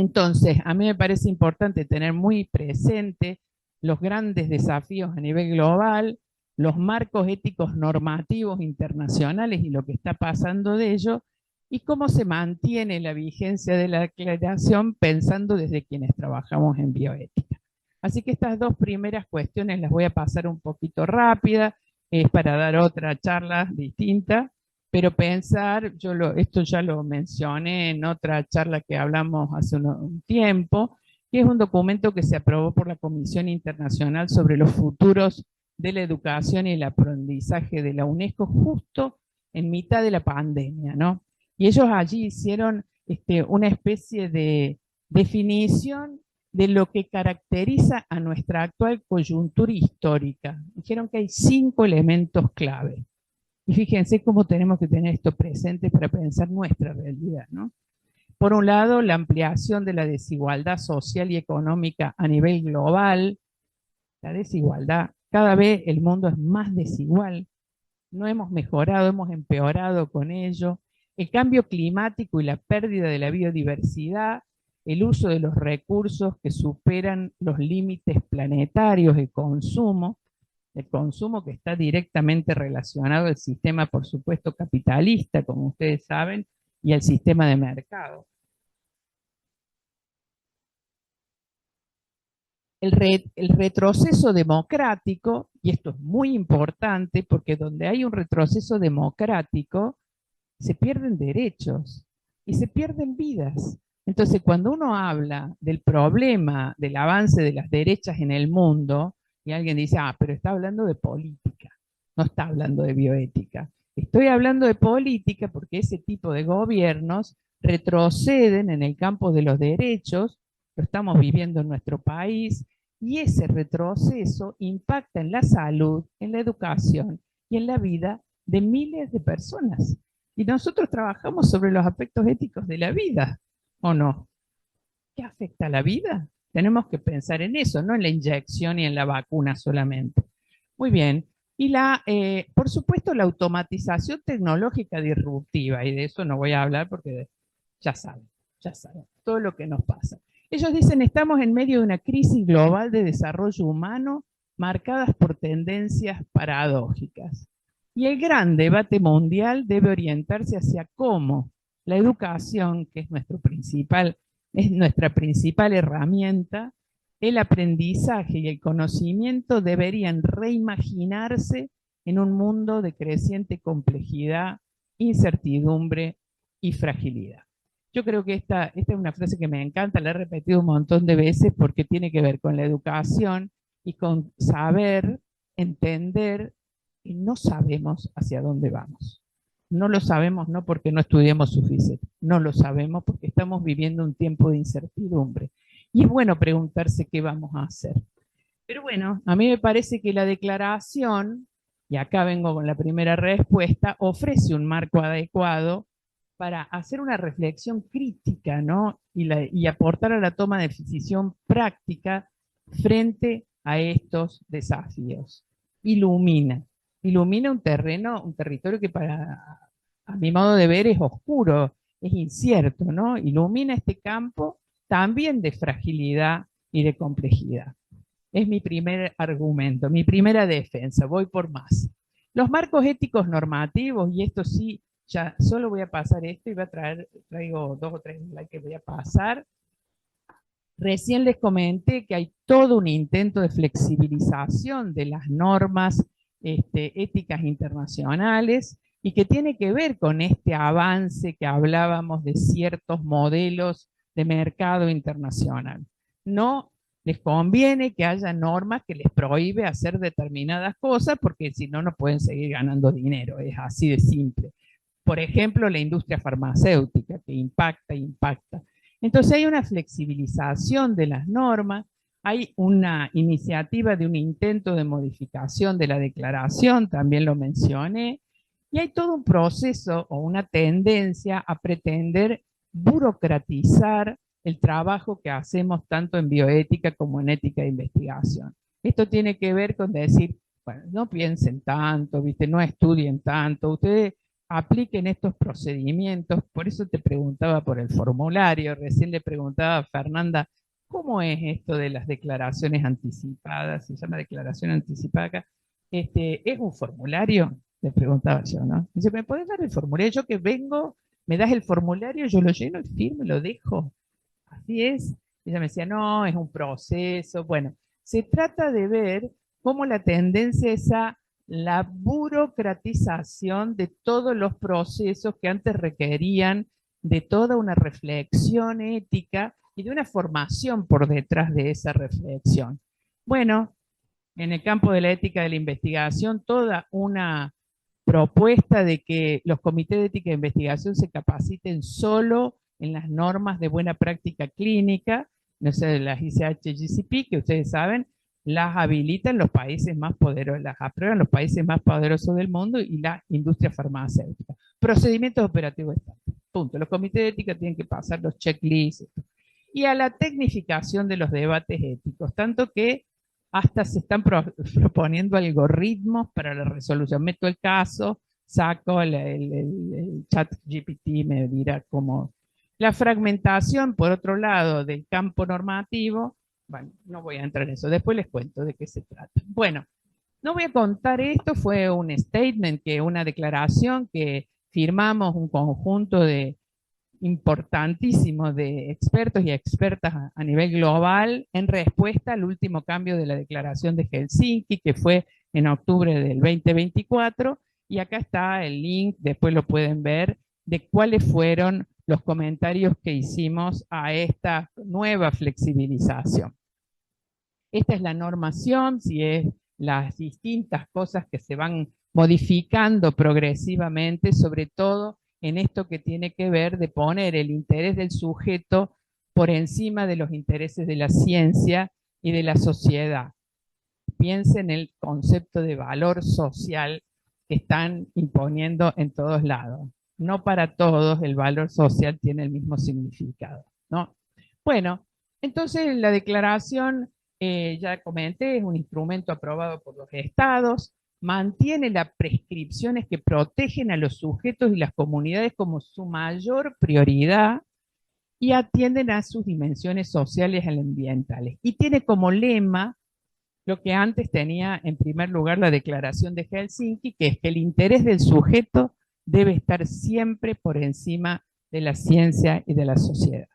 Entonces, a mí me parece importante tener muy presente los grandes desafíos a nivel global, los marcos éticos normativos internacionales y lo que está pasando de ello, y cómo se mantiene la vigencia de la declaración pensando desde quienes trabajamos en bioética. Así que estas dos primeras cuestiones las voy a pasar un poquito rápida, es para dar otra charla distinta, pero pensar, esto ya lo mencioné en otra charla que hablamos hace un tiempo, que es un documento que se aprobó por la Comisión Internacional sobre los futuros de la educación y el aprendizaje de la UNESCO justo en mitad de la pandemia, ¿no? Y ellos allí hicieron una especie de definición de lo que caracteriza a nuestra actual coyuntura histórica. Dijeron que hay 5 elementos clave. Y fíjense cómo tenemos que tener esto presente para pensar nuestra realidad, ¿no? Por un lado, la ampliación de la desigualdad social y económica a nivel global. La desigualdad, cada vez el mundo es más desigual, no hemos mejorado, hemos empeorado con ello. El cambio climático y la pérdida de la biodiversidad, el uso de los recursos que superan los límites planetarios, el consumo que está directamente relacionado al sistema, por supuesto, capitalista, como ustedes saben, y al sistema de mercado. El retroceso democrático, y esto es muy importante porque donde hay un retroceso democrático, se pierden derechos y se pierden vidas. Entonces, cuando uno habla del problema del avance de las derechas en el mundo, y alguien dice, ah, pero está hablando de política, no está hablando de bioética. Estoy hablando de política porque ese tipo de gobiernos retroceden en el campo de los derechos, lo estamos viviendo en nuestro país, y ese retroceso impacta en la salud, en la educación y en la vida de miles de personas. Y nosotros trabajamos sobre los aspectos éticos de la vida, ¿o no? ¿Qué afecta a la vida? Tenemos que pensar en eso, no en la inyección y en la vacuna solamente. Muy bien. Y por supuesto, la automatización tecnológica disruptiva, y de eso no voy a hablar porque ya saben todo lo que nos pasa. Ellos dicen, estamos en medio de una crisis global de desarrollo humano marcadas por tendencias paradójicas. Y el gran debate mundial debe orientarse hacia cómo la educación, que es nuestra principal herramienta, el aprendizaje y el conocimiento deberían reimaginarse en un mundo de creciente complejidad, incertidumbre y fragilidad. Yo creo que esta es una frase que me encanta, la he repetido un montón de veces porque tiene que ver con la educación y con saber, entender y no sabemos hacia dónde vamos. No lo sabemos no porque no estudiemos suficiente, no lo sabemos porque estamos viviendo un tiempo de incertidumbre. Y es bueno preguntarse qué vamos a hacer. Pero bueno, a mí me parece que la declaración, y acá vengo con la primera respuesta, ofrece un marco adecuado para hacer una reflexión crítica, ¿no? Y aportar a la toma de decisión práctica frente a estos desafíos. Ilumina, ilumina un terreno, un territorio que a mi modo de ver es oscuro, es incierto, ¿no? Ilumina este campo también de fragilidad y de complejidad. Es mi primer argumento, mi primera defensa, voy por más. Los marcos éticos normativos, y esto sí, ya solo voy a pasar esto y traigo 2 o 3 slides que voy a pasar. Recién les comenté que hay todo un intento de flexibilización de las normas éticas internacionales y que tiene que ver con este avance que hablábamos de ciertos modelos de mercado internacional. No les conviene que haya normas que les prohíbe hacer determinadas cosas porque si no, no pueden seguir ganando dinero. Es así de simple. Por ejemplo, la industria farmacéutica que impacta. Entonces hay una flexibilización de las normas, hay una iniciativa de un intento de modificación de la declaración, también lo mencioné, y hay todo un proceso o una tendencia a pretender burocratizar el trabajo que hacemos tanto en bioética como en ética de investigación. Esto tiene que ver con decir, bueno, no piensen tanto, ¿viste? No estudien tanto, ustedes apliquen estos procedimientos. Por eso te preguntaba por el formulario, recién le preguntaba a Fernanda, ¿cómo es esto de las declaraciones anticipadas? Se llama declaración anticipada acá. ¿Es un formulario? Le preguntaba yo, ¿no? Dice, ¿me podés dar el formulario? Yo que vengo, me das el formulario, yo lo lleno, y firmo, lo dejo. Así es. Ella me decía, no, es un proceso. Bueno, se trata de ver cómo la tendencia es a la burocratización de todos los procesos que antes requerían de toda una reflexión ética y de una formación por detrás de esa reflexión. Bueno, en el campo de la ética de la investigación, toda una propuesta de que los comités de ética de investigación se capaciten solo en las normas de buena práctica clínica, no sé, las ICH-GCP, que ustedes saben, las habilitan los países más poderosos, las aprueban los países más poderosos del mundo y la industria farmacéutica. Procedimientos operativos estándar. Punto. Los comités de ética tienen que pasar los checklists. Y a la tecnificación de los debates éticos, tanto que hasta se están proponiendo algoritmos para la resolución. Meto el caso, saco el chat GPT, me dirá cómo. La fragmentación, por otro lado, del campo normativo, bueno, no voy a entrar en eso, después les cuento de qué se trata. Bueno, no voy a contar esto, fue un statement, una declaración que firmamos un conjunto de importantísimo de expertos y expertas a nivel global en respuesta al último cambio de la Declaración de Helsinki, que fue en octubre del 2024, y acá está el link, después lo pueden ver, de cuáles fueron los comentarios que hicimos a esta nueva flexibilización. Esta es la normación, si es las distintas cosas que se van modificando progresivamente, sobre todo en esto que tiene que ver de poner el interés del sujeto por encima de los intereses de la ciencia y de la sociedad. Piensen en el concepto de valor social que están imponiendo en todos lados. No para todos el valor social tiene el mismo significado, ¿no? Bueno, entonces la declaración, ya comenté, es un instrumento aprobado por los estados, mantiene las prescripciones que protegen a los sujetos y las comunidades como su mayor prioridad y atienden a sus dimensiones sociales y ambientales. Y tiene como lema lo que antes tenía en primer lugar la Declaración de Helsinki, que es que el interés del sujeto debe estar siempre por encima de la ciencia y de la sociedad.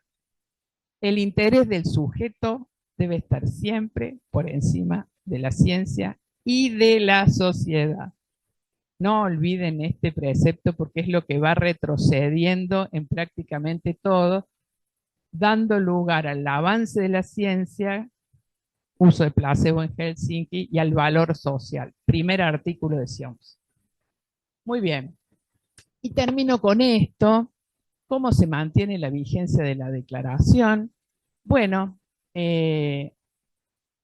El interés del sujeto debe estar siempre por encima de la ciencia y de la sociedad. No olviden este precepto porque es lo que va retrocediendo en prácticamente todo, dando lugar al avance de la ciencia, uso de placebo en Helsinki y al valor social. Primer artículo de Sioms. Muy bien. Y termino con esto. ¿Cómo se mantiene la vigencia de la declaración? Bueno,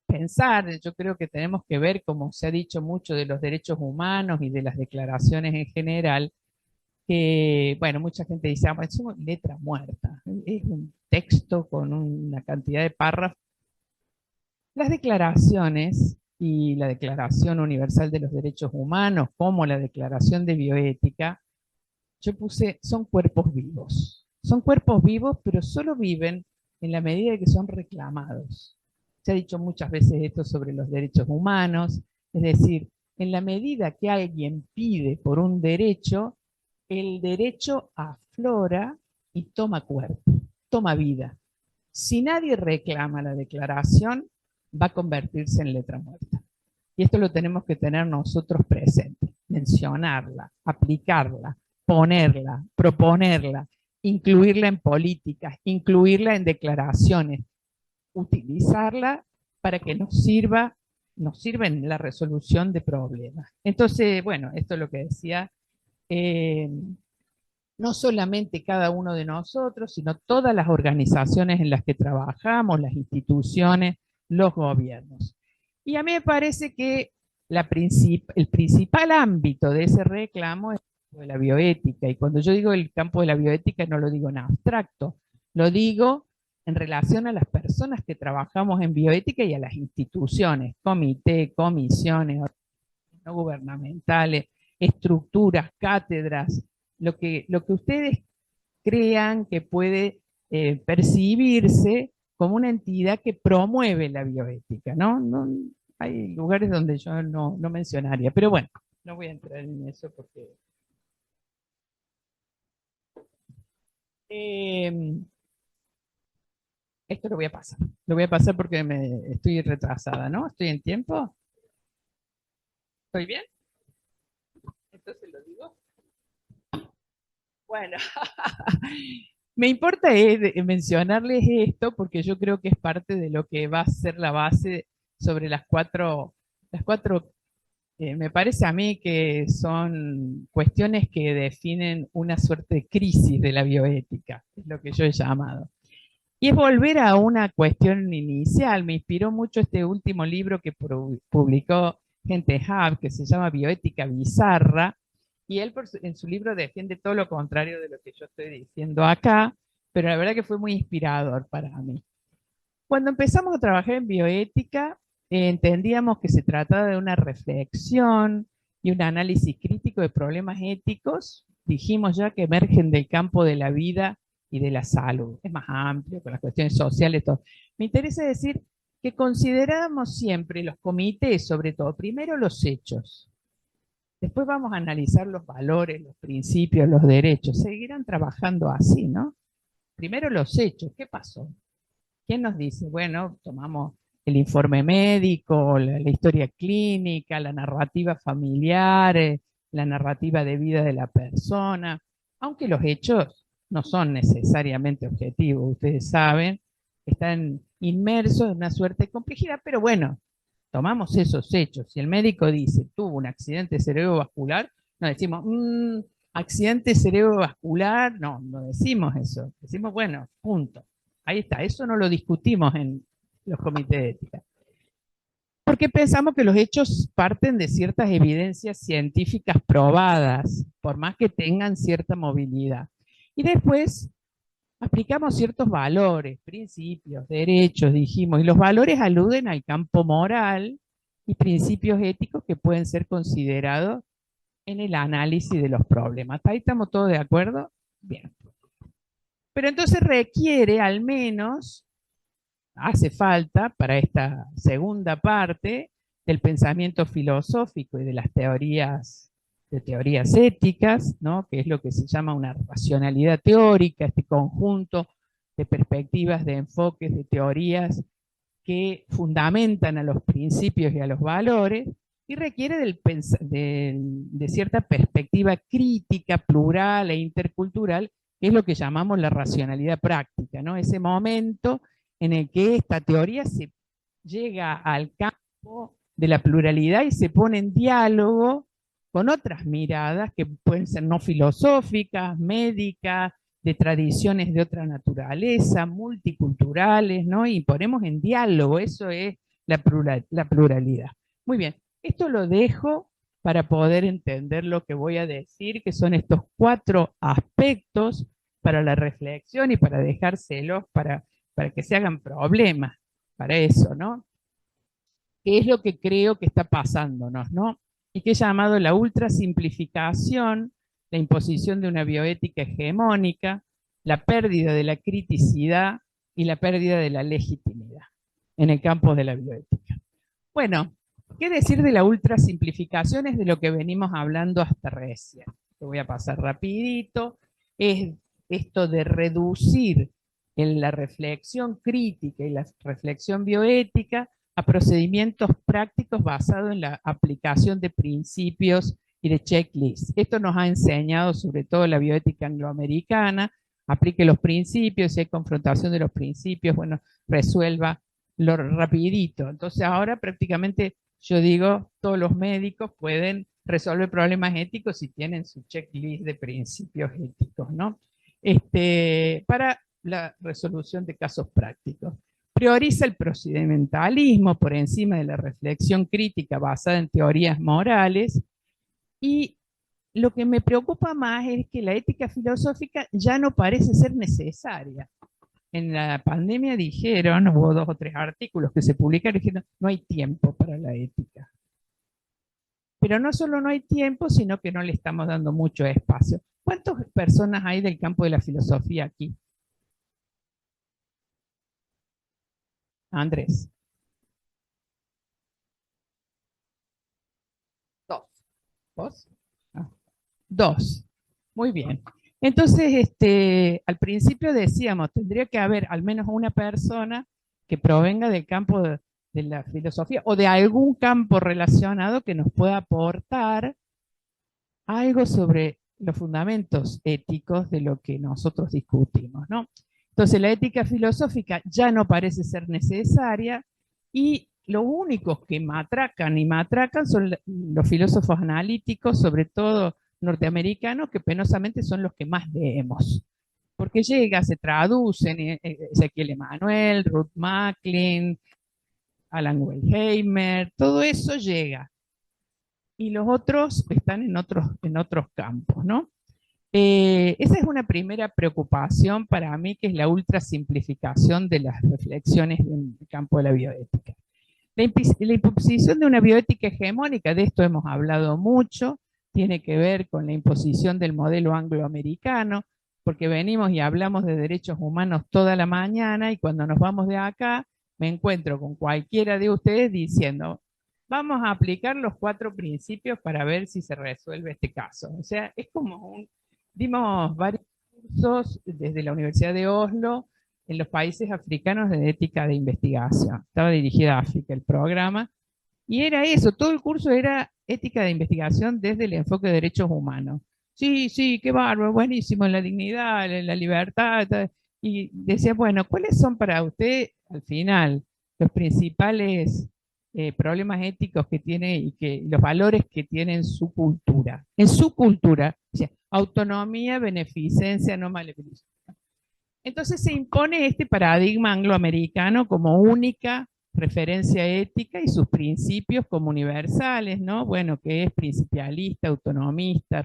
pensar, yo creo que tenemos que ver, como se ha dicho mucho de los derechos humanos y de las declaraciones en general, que, bueno, mucha gente dice, ah, es una letra muerta, es un texto con una cantidad de párrafos. Las declaraciones y la Declaración Universal de los Derechos Humanos, como la Declaración de Bioética, yo puse, son cuerpos vivos. Son cuerpos vivos, pero solo viven en la medida que son reclamados. Se ha dicho muchas veces esto sobre los derechos humanos, es decir, en la medida que alguien pide por un derecho, el derecho aflora y toma cuerpo, toma vida. Si nadie reclama la declaración, va a convertirse en letra muerta. Y esto lo tenemos que tener nosotros presente, mencionarla, aplicarla, ponerla, proponerla, incluirla en políticas, incluirla en declaraciones, utilizarla para que nos sirva en la resolución de problemas. Entonces, bueno, esto es lo que decía, no solamente cada uno de nosotros, sino todas las organizaciones en las que trabajamos, las instituciones, los gobiernos. Y a mí me parece que el principal ámbito de ese reclamo es el de la bioética. Y cuando yo digo el campo de la bioética, no lo digo en abstracto, lo digo en relación a las personas que trabajamos en bioética y a las instituciones, comité, comisiones no gubernamentales, estructuras, cátedras, lo que ustedes crean que puede percibirse como una entidad que promueve la bioética, ¿no? Hay lugares donde yo no mencionaría, pero bueno, no voy a entrar en eso porque... eh, esto lo voy a pasar. Lo voy a pasar porque estoy retrasada, ¿no? ¿Estoy en tiempo? ¿Estoy bien? Entonces lo digo. Bueno, me importa mencionarles esto porque yo creo que es parte de lo que va a ser la base sobre las cuatro, me parece a mí que son cuestiones que definen una suerte de crisis de la bioética, es lo que yo he llamado. Y es volver a una cuestión inicial. Me inspiró mucho este último libro que publicó Gente Hub, que se llama Bioética Bizarra, y él en su libro defiende todo lo contrario de lo que yo estoy diciendo acá, pero la verdad que fue muy inspirador para mí. Cuando empezamos a trabajar en bioética, entendíamos que se trataba de una reflexión y un análisis crítico de problemas éticos, dijimos ya que emergen del campo de la vida y de la salud. Es más amplio, con las cuestiones sociales, todo. Me interesa decir que consideramos siempre los comités, sobre todo, primero los hechos, después vamos a analizar los valores, los principios, los derechos. Seguirán trabajando así, ¿no? Primero los hechos. ¿Qué pasó? ¿Quién nos dice? Bueno, tomamos el informe médico, la historia clínica, la narrativa familiar, la narrativa de vida de la persona, aunque los hechos no son necesariamente objetivos, ustedes saben, están inmersos en una suerte de complejidad, pero bueno, tomamos esos hechos. Si el médico dice, tuvo un accidente cerebrovascular, no decimos, accidente cerebrovascular, no decimos eso, decimos, bueno, punto. Ahí está, eso no lo discutimos en los comités de ética. Porque pensamos que los hechos parten de ciertas evidencias científicas probadas, por más que tengan cierta movilidad. Y después aplicamos ciertos valores, principios, derechos, dijimos, y los valores aluden al campo moral y principios éticos que pueden ser considerados en el análisis de los problemas. ¿Ahí estamos todos de acuerdo? Bien. Pero entonces requiere al menos hace falta para esta segunda parte del pensamiento filosófico y de las teorías, de teorías éticas, ¿no? Que es lo que se llama una racionalidad teórica, este conjunto de perspectivas, de enfoques, de teorías que fundamentan a los principios y a los valores, y requiere de cierta perspectiva crítica, plural e intercultural, que es lo que llamamos la racionalidad práctica, ¿no? Ese momento en el que esta teoría se llega al campo de la pluralidad y se pone en diálogo con otras miradas que pueden ser no filosóficas, médicas, de tradiciones de otra naturaleza, multiculturales, ¿no? Y ponemos en diálogo, eso es la pluralidad. Muy bien, esto lo dejo para poder entender lo que voy a decir, que son estos cuatro aspectos para la reflexión y para dejárselos para que se hagan problemas para eso, ¿no? ¿Qué es lo que creo que está pasándonos, ¿no? Y que he llamado la ultrasimplificación, la imposición de una bioética hegemónica, la pérdida de la criticidad y la pérdida de la legitimidad en el campo de la bioética. Bueno, ¿qué decir de la ultrasimplificación? Es de lo que venimos hablando hasta recién. Lo voy a pasar rapidito. Es esto de reducir en la reflexión crítica y la reflexión bioética a procedimientos prácticos basados en la aplicación de principios y de checklists. Esto nos ha enseñado sobre todo la bioética angloamericana, aplique los principios, si hay confrontación de los principios, bueno, resuelva lo rapidito. Entonces ahora prácticamente yo digo, todos los médicos pueden resolver problemas éticos si tienen su checklist de principios éticos, ¿no? Para la resolución de casos prácticos. Prioriza el procedimentalismo por encima de la reflexión crítica basada en teorías morales, y lo que me preocupa más es que la ética filosófica ya no parece ser necesaria. En la pandemia dijeron, hubo 2 o 3 artículos que se publicaron diciendo, no hay tiempo para la ética. Pero no solo no hay tiempo, sino que no le estamos dando mucho espacio. ¿Cuántas personas hay del campo de la filosofía aquí? Andrés. Dos. ¿Vos? Ah, dos. Muy bien. Entonces, al principio decíamos, tendría que haber al menos una persona que provenga del campo de la filosofía o de algún campo relacionado que nos pueda aportar algo sobre los fundamentos éticos de lo que nosotros discutimos, ¿no? Entonces, la ética filosófica ya no parece ser necesaria y los únicos que matracan y matracan son los filósofos analíticos, sobre todo norteamericanos, que penosamente son los que más leemos. Porque llega, se traducen, Ezequiel Emanuel, Ruth Macklin, Alan Weiheimer, todo eso llega. Y los otros están en otros campos, ¿no? Esa es una primera preocupación para mí, que es la ultra simplificación de las reflexiones en el campo de la bioética. La imposición de una bioética hegemónica, de esto hemos hablado mucho, tiene que ver con la imposición del modelo angloamericano, porque venimos y hablamos de derechos humanos toda la mañana y cuando nos vamos de acá me encuentro con cualquiera de ustedes diciendo, vamos a aplicar los 4 principios para ver si se resuelve este caso. O sea, es como dimos varios cursos desde la Universidad de Oslo en los países africanos de ética de investigación. Estaba dirigida a África el programa, y era eso, todo el curso era ética de investigación desde el enfoque de derechos humanos. Sí, sí, qué bárbaro, buenísimo, la dignidad, la libertad. Y decía, bueno, ¿cuáles son para usted, al final, los principales problemas éticos que tiene y que los valores que tiene en su cultura? En su cultura, o sea, autonomía, beneficencia, no maleficencia. Entonces se impone este paradigma angloamericano como única referencia ética y sus principios como universales, ¿no? Bueno, que es principialista, autonomista,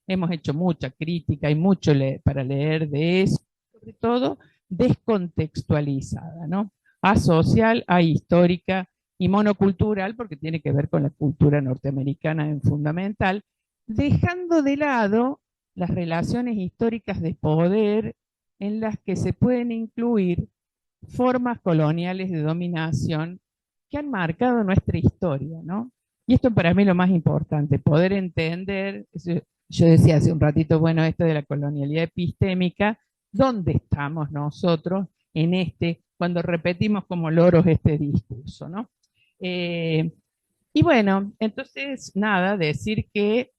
hemos hecho mucha crítica y mucho para leer de eso, sobre todo descontextualizada, ¿no? Asocial, ahistórica y monocultural, porque tiene que ver con la cultura norteamericana en fundamental, dejando de lado las relaciones históricas de poder en las que se pueden incluir formas coloniales de dominación que han marcado nuestra historia, ¿no? Y esto para mí es lo más importante, poder entender, yo decía hace un ratito, bueno, esto de la colonialidad epistémica, ¿dónde estamos nosotros en cuando repetimos como loros este discurso, ¿no? Y bueno, entonces, nada, decir que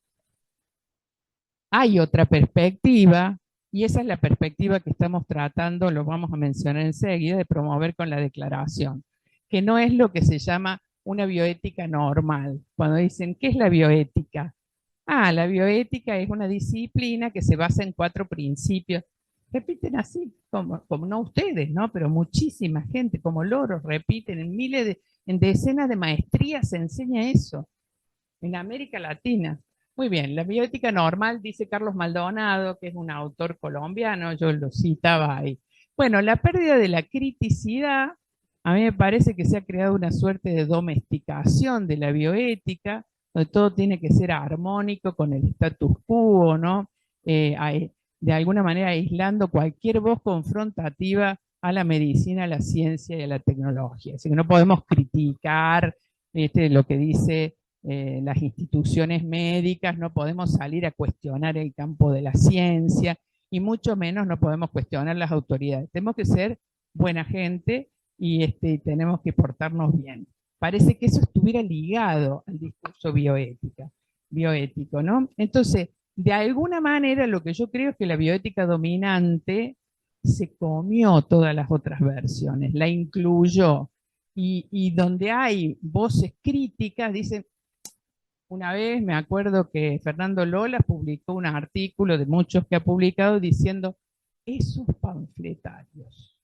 hay otra perspectiva, y esa es la perspectiva que estamos tratando, lo vamos a mencionar enseguida, de promover con la declaración, que no es lo que se llama una bioética normal. Cuando dicen, ¿qué es la bioética? Ah, la bioética es una disciplina que se basa en 4 principios. Repiten así, como no ustedes, ¿no? Pero muchísima gente, como loros, repiten en decenas de maestrías se enseña eso en América Latina. Muy bien, la bioética normal, dice Carlos Maldonado, que es un autor colombiano, yo lo citaba ahí. Bueno, la pérdida de la criticidad, a mí me parece que se ha creado una suerte de domesticación de la bioética, donde todo tiene que ser armónico con el status quo, ¿no? De alguna manera aislando cualquier voz confrontativa a la medicina, a la ciencia y a la tecnología. Así que no podemos criticar lo que dice las instituciones médicas, no podemos salir a cuestionar el campo de la ciencia y mucho menos no podemos cuestionar las autoridades. Tenemos que ser buena gente y tenemos que portarnos bien. Parece que eso estuviera ligado al discurso bioético, ¿no? Entonces, de alguna manera lo que yo creo es que la bioética dominante se comió todas las otras versiones, la incluyó, y donde hay voces críticas, dicen, una vez me acuerdo que Fernando Lola publicó un artículo de muchos que ha publicado diciendo, esos panfletarios.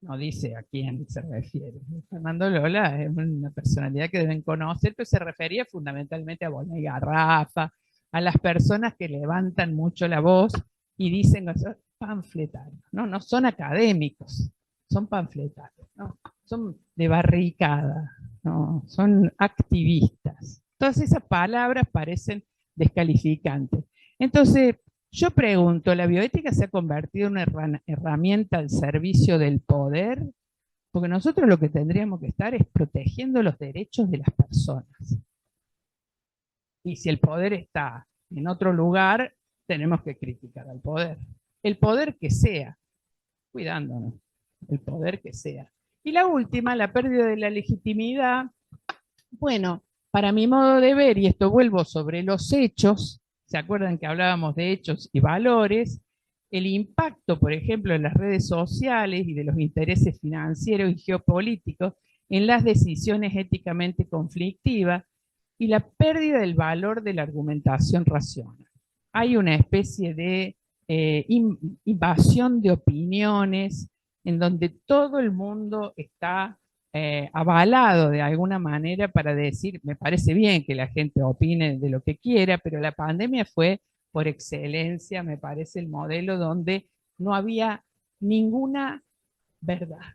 No dice a quién se refiere. Fernando Lola es una personalidad que deben conocer, pero se refería fundamentalmente a Bonet y Garrafa, a las personas que levantan mucho la voz y dicen, son panfletarios, ¿no? No son académicos, son panfletarios, ¿no? Son de barricada, ¿no? Son activistas. Todas esas palabras parecen descalificantes. Entonces, yo pregunto, ¿la bioética se ha convertido en una herramienta al servicio del poder? Porque nosotros lo que tendríamos que estar es protegiendo los derechos de las personas. Y si el poder está en otro lugar, tenemos que criticar al poder. El poder que sea, cuidándonos, el poder que sea. Y la última, la pérdida de la legitimidad. Bueno, para mi modo de ver, y esto vuelvo sobre los hechos, ¿se acuerdan que hablábamos de hechos y valores? El impacto, por ejemplo, en las redes sociales y de los intereses financieros y geopolíticos en las decisiones éticamente conflictivas y la pérdida del valor de la argumentación racional. Hay una especie de invasión de opiniones en donde todo el mundo está avalado de alguna manera para decir, me parece bien que la gente opine de lo que quiera, pero la pandemia fue por excelencia, me parece, el modelo donde no había ninguna verdad,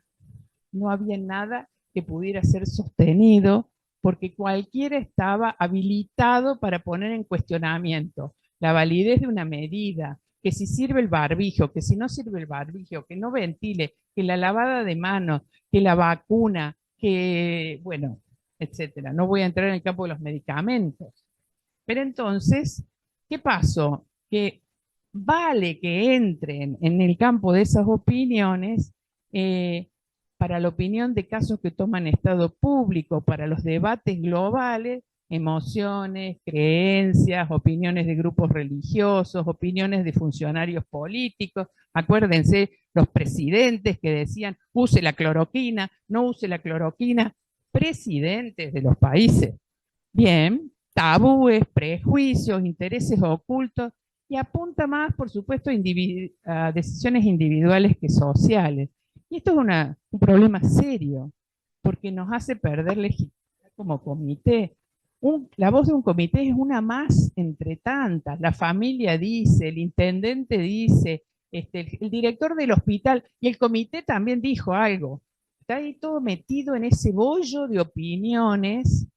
no había nada que pudiera ser sostenido porque cualquiera estaba habilitado para poner en cuestionamiento la validez de una medida, que si sirve el barbijo, que si no sirve el barbijo, que no ventile, que la lavada de manos, que la vacuna, que, bueno, etcétera. No voy a entrar en el campo de los medicamentos. Pero entonces, ¿qué pasó? Que vale que entren en el campo de esas opiniones para la opinión de casos que toman estado público, para los debates globales, emociones, creencias, opiniones de grupos religiosos, opiniones de funcionarios políticos. Acuérdense, los presidentes que decían, use la cloroquina, no use la cloroquina, presidentes de los países. Bien, tabúes, prejuicios, intereses ocultos y apunta más, por supuesto, a decisiones individuales que sociales. Y esto es un problema serio, porque nos hace perder legitimidad como comité. La voz de un comité es una más entre tantas. La familia dice, el intendente dice, el director del hospital y el comité también dijo algo. Está ahí todo metido en ese bollo de opiniones,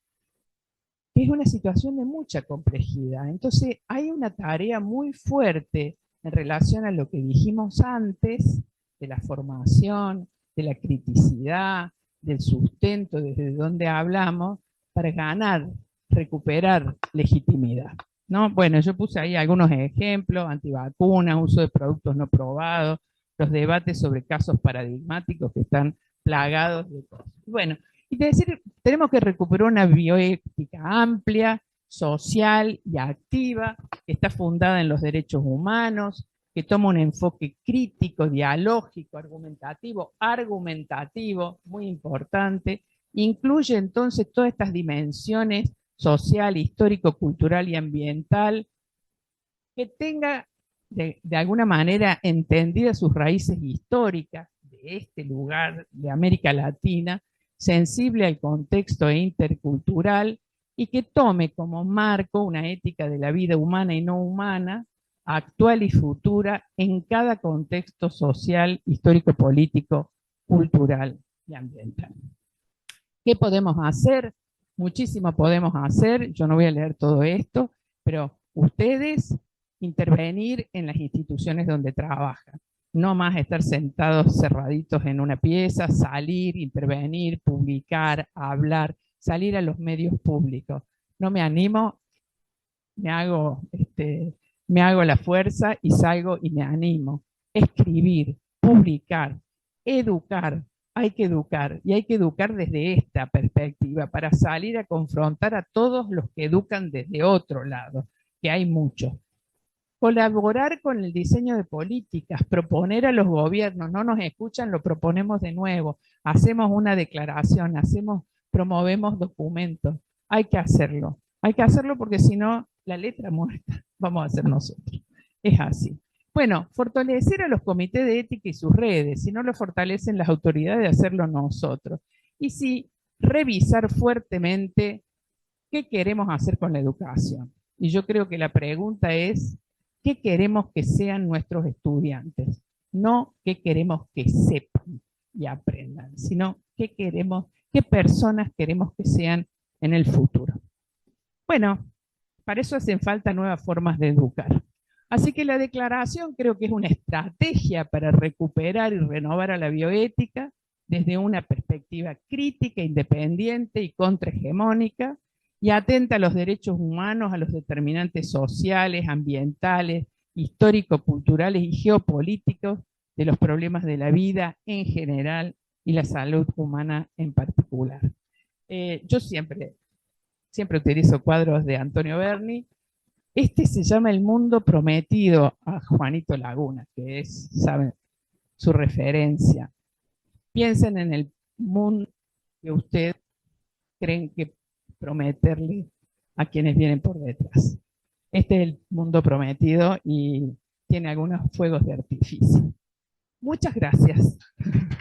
es una situación de mucha complejidad. Entonces, hay una tarea muy fuerte en relación a lo que dijimos antes, de la formación, de la criticidad, del sustento, desde donde hablamos, para ganar, recuperar legitimidad. ¿No? Bueno, yo puse ahí algunos ejemplos, antivacunas, uso de productos no probados, los debates sobre casos paradigmáticos que están plagados de cosas. Bueno, y decir, tenemos que recuperar una bioética amplia, social y activa, que está fundada en los derechos humanos, que toma un enfoque crítico, dialógico, argumentativo, muy importante, incluye entonces todas estas dimensiones social, histórico, cultural y ambiental, que tenga de alguna manera entendidas sus raíces históricas de este lugar de América Latina, sensible al contexto intercultural y que tome como marco una ética de la vida humana y no humana, actual y futura, en cada contexto social, histórico, político, cultural y ambiental. ¿Qué podemos hacer? Muchísimo podemos hacer. Yo no voy a leer todo esto, pero ustedes intervenir en las instituciones donde trabajan. No más estar sentados cerraditos en una pieza, salir, intervenir, publicar, hablar, salir a los medios públicos. No me animo, me hago, me hago la fuerza y salgo y me animo. Escribir, publicar, educar. Hay que educar y hay que educar desde esta perspectiva para salir a confrontar a todos los que educan desde otro lado, que hay muchos. Colaborar con el diseño de políticas, proponer a los gobiernos, no nos escuchan, lo proponemos de nuevo, hacemos una declaración, promovemos documentos, hay que hacerlo porque si no, la letra muerta vamos a hacer nosotros. Es así. Bueno, fortalecer a los comités de ética y sus redes, si no lo fortalecen las autoridades, hacerlo nosotros. Y sí, revisar fuertemente qué queremos hacer con la educación. Y yo creo que la pregunta es, ¿qué queremos que sean nuestros estudiantes? No qué queremos que sepan y aprendan, sino qué personas queremos que sean en el futuro. Bueno, para eso hacen falta nuevas formas de educar. Así que la declaración creo que es una estrategia para recuperar y renovar a la bioética desde una perspectiva crítica, independiente y contrahegemónica, y atenta a los derechos humanos, a los determinantes sociales, ambientales, histórico-culturales y geopolíticos de los problemas de la vida en general y la salud humana en particular. Yo siempre utilizo cuadros de Antonio Berni. Este se llama El Mundo Prometido a Juanito Laguna, que es, saben, su referencia. Piensen en el mundo que ustedes creen que prometerle a quienes vienen por detrás. Este es el mundo prometido y tiene algunos fuegos de artificio. Muchas gracias.